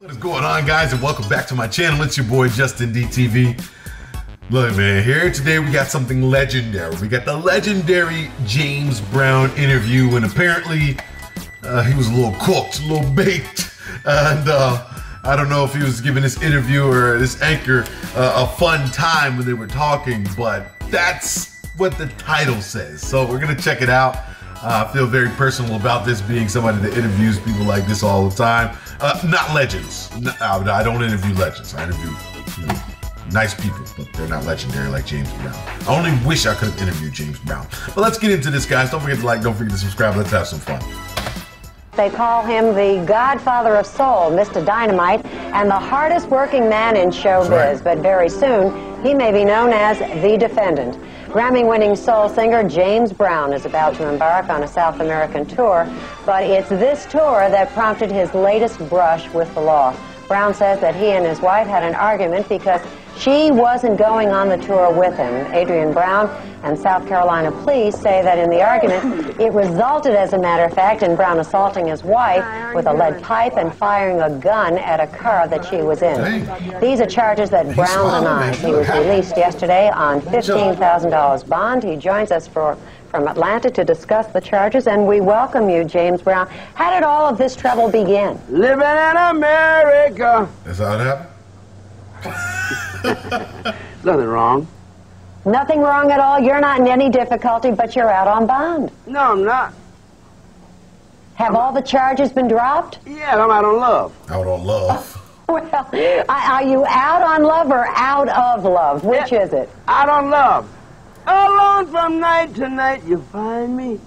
What is going on, guys, and welcome back to my channel. It's your boy Justin DTV. Look, man, here today we got something legendary. We got the legendary James Brown interview, and apparently he was a little cooked, a little baked, and I don't know if he was giving this interview or this anchor a fun time when they were talking, but that's what the title says. So we're gonna check it out. I feel very personal about this, being somebody that interviews people like this all the time. Not legends. I don't interview legends. I interview nice people, but they're not legendary like James Brown. I only wish I could have interviewed James Brown. But let's get into this, guys. Don't forget to like, don't forget to subscribe. Let's have some fun. They call him the godfather of soul, Mr. Dynamite, and the hardest working man in showbiz. Right. But very soon, he may be known as the Defendant. Grammy-winning soul singer James Brown is about to embark on a South American tour, but it's this tour that prompted his latest brush with the law. Brown says that he and his wife had an argument because she wasn't going on the tour with him. Adrian Brown and South Carolina police say that in the argument, it resulted, as a matter of fact, in Brown assaulting his wife with a lead pipe and firing a gun at a car that she was in. These are charges that Brown denies. He was released yesterday on $15,000 bond. He joins us from Atlanta to discuss the charges, and we welcome you, James Brown. How did all of this trouble begin? Living in America. That's how it happened? Nothing wrong. Nothing wrong at all? You're not in any difficulty, but you're out on bond. No, I'm not. Have all the charges been dropped? Yeah, I'm out on love. Out on love. Well, are you out on love or out of love? Which is it? Out on love. Alone from night to night, you find me.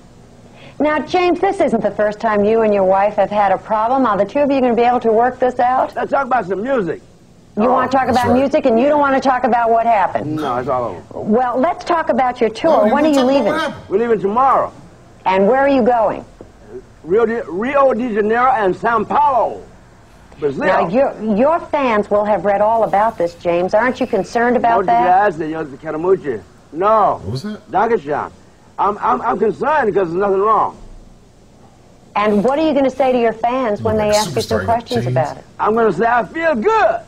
Now, James, this isn't the first time you and your wife have had a problem. Are the two of you going to be able to work this out? Let's talk about some music. You want to talk about music, and you don't want to talk about what happened? No, it's all over. Well, let's talk about your tour. When are you leaving? We're leaving tomorrow. And where are you going? Rio de Janeiro and Sao Paulo, Brazil. Now, your fans will have read all about this, James. Aren't you concerned about that? No. What was that? Dageshan. I'm concerned because there's nothing wrong. And what are you going to say to your fans when they ask you some questions about it? I'm going to say I feel good.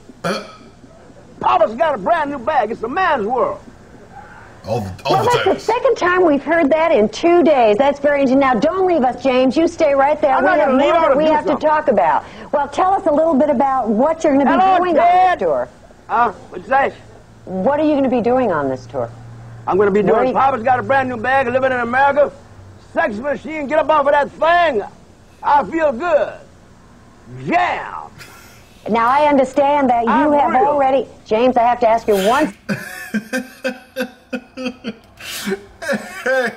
Papa's got a brand new bag. It's a man's world. All Well, that's the second time we've heard that in 2 days. That's very interesting. Now, don't leave us, James. You stay right there. I'm We not have gonna leave. more that we I have wanna to do talk about. Well, tell us a little bit about what you're going to be Hello, doing Ted. on this tour. What'd you say? What are you going to be doing on this tour? I'm going to be Where doing Papa's got a brand new bag, living in America. Sex machine, get up off of that thing. I feel good. Jam. Now, I understand that you have real. already... James, I have to ask you once...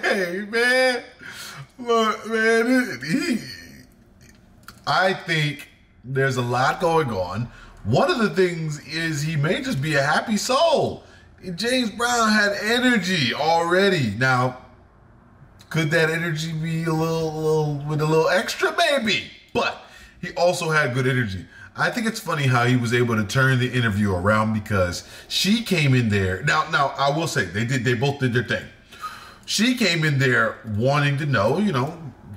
Hey, man. Look, man, I think there's a lot going on. One of the things is he may just be a happy soul. James Brown had energy already. Now, could that energy be a little extra? Maybe. But he also had good energy. I think it's funny how he was able to turn the interview around because she came in there. Now I will say they both did their thing. She came in there wanting to know,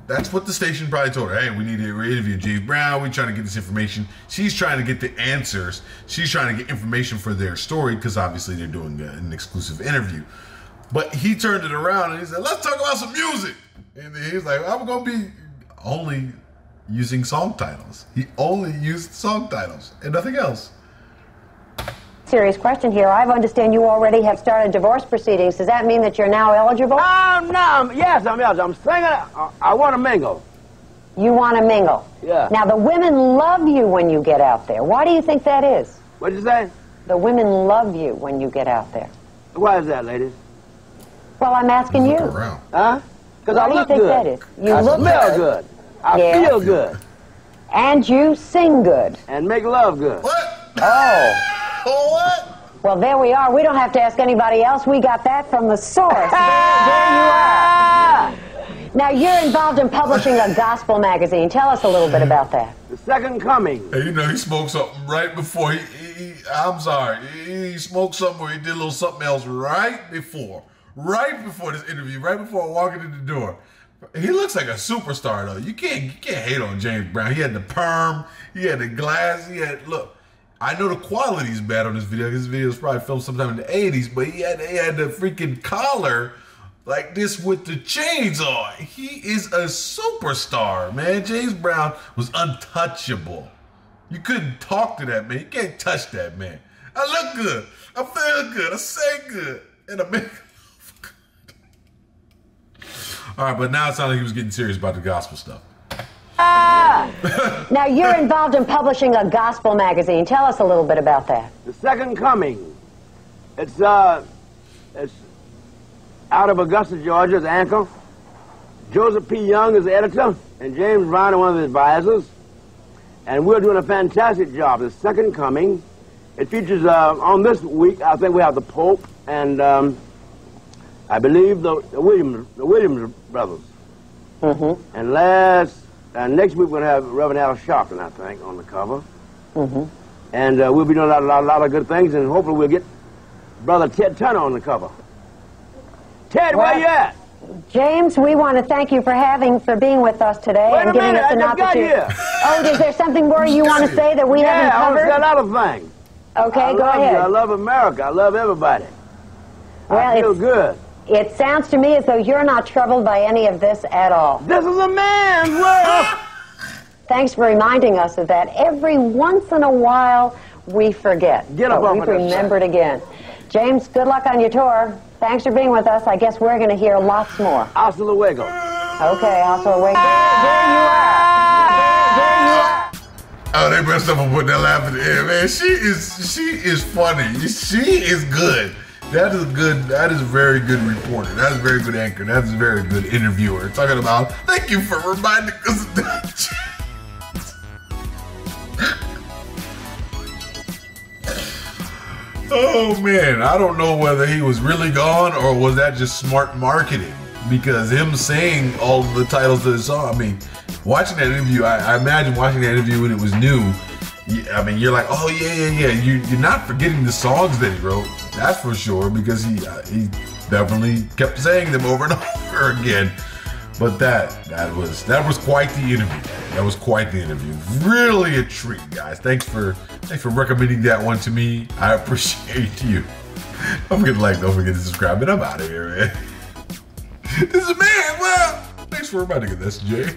that's what the station probably told her. Hey, we need to interview James Brown. We're trying to get this information. She's trying to get the answers. She's trying to get information for their story because obviously they're doing an exclusive interview. But he turned it around and he said, let's talk about some music. And then he was like, I'm going to be only using song titles. He only used song titles and nothing else. Serious question here. I understand you already have started divorce proceedings. Does that mean that you're now eligible? No, yes, I'm eligible. I'm singing. I want to mingle. You want to mingle? Yeah. Now, the women love you when you get out there. Why do you think that is? What'd you say? The women love you when you get out there. Why is that, ladies? Well, I'm asking you. Around. Huh? Because I Why do you look think good. that is? You I look smell good. I Yeah. feel good. And you sing good. And make love good. What? Oh. What? Well, there we are. We don't have to ask anybody else. We got that from the source. There you are. Now, you're involved in publishing a gospel magazine. Tell us a little bit about that. The second coming. Hey, he smoked something right before I'm sorry. He smoked something or he did a little something else right before this interview, right before walking in the door. He looks like a superstar though. You can't hate on James Brown. He had the perm, he had the glass, look. I know the quality's bad on this video because this video was probably filmed sometime in the 80s, but he had the freaking collar like this with the chains on. He is a superstar, man. James Brown was untouchable. You couldn't talk to that man. You can't touch that man. I look good. I feel good. I say good. And I make all right, but now it sounded like he was getting serious about the gospel stuff. Now, you're involved in publishing a gospel magazine. Tell us a little bit about that. The Second Coming. It's out of Augusta, Georgia, it's Anchor. Joseph P. Young is the editor, and James Brown is one of the advisors. And we're doing a fantastic job. The Second Coming. It features, on this week, I think we have the Pope and I believe the Williams brothers. Mm-hmm. And next week we're going to have Reverend Al Sharpton, I think, on the cover. Mm-hmm. And we'll be doing a lot of good things, and hopefully we'll get Brother Ted Turner on the cover. Ted, where you at? James, we want to thank you for being with us today and giving us an opportunity. Oh, is there something more you want to say that we haven't covered? Yeah, I want to say a lot of things. Okay, go ahead. I love America. I love everybody. Well, I feel good. It sounds to me as though you're not troubled by any of this at all. This is a man's world. Thanks for reminding us of that. Every once in a while, we forget. Get up on we've remembered again. James, good luck on your tour. Thanks for being with us. I guess we're going to hear lots more. Hasta luego. Okay, hasta luego. There you are. Oh, they messed up on putting that laugh in the air, man. She is funny. She is good. That is a very good reporter. That's a very good anchor. That's a very good interviewer. Talking about, thank you for reminding us of that. Oh man, I don't know whether he was really gone or was that just smart marketing, because him saying all of the titles of the song, I mean, watching that interview, I imagine watching that interview when it was new, I mean, you're like, oh yeah. You're not forgetting the songs that he wrote, that's for sure, because he definitely kept saying them over and over again. But that was quite the interview. That was quite the interview. Really a treat, guys. Thanks for recommending that one to me. I appreciate you. Don't forget to like, don't forget to subscribe, and I'm out of here, man. This is man. Well, thanks for reminding us, Jay.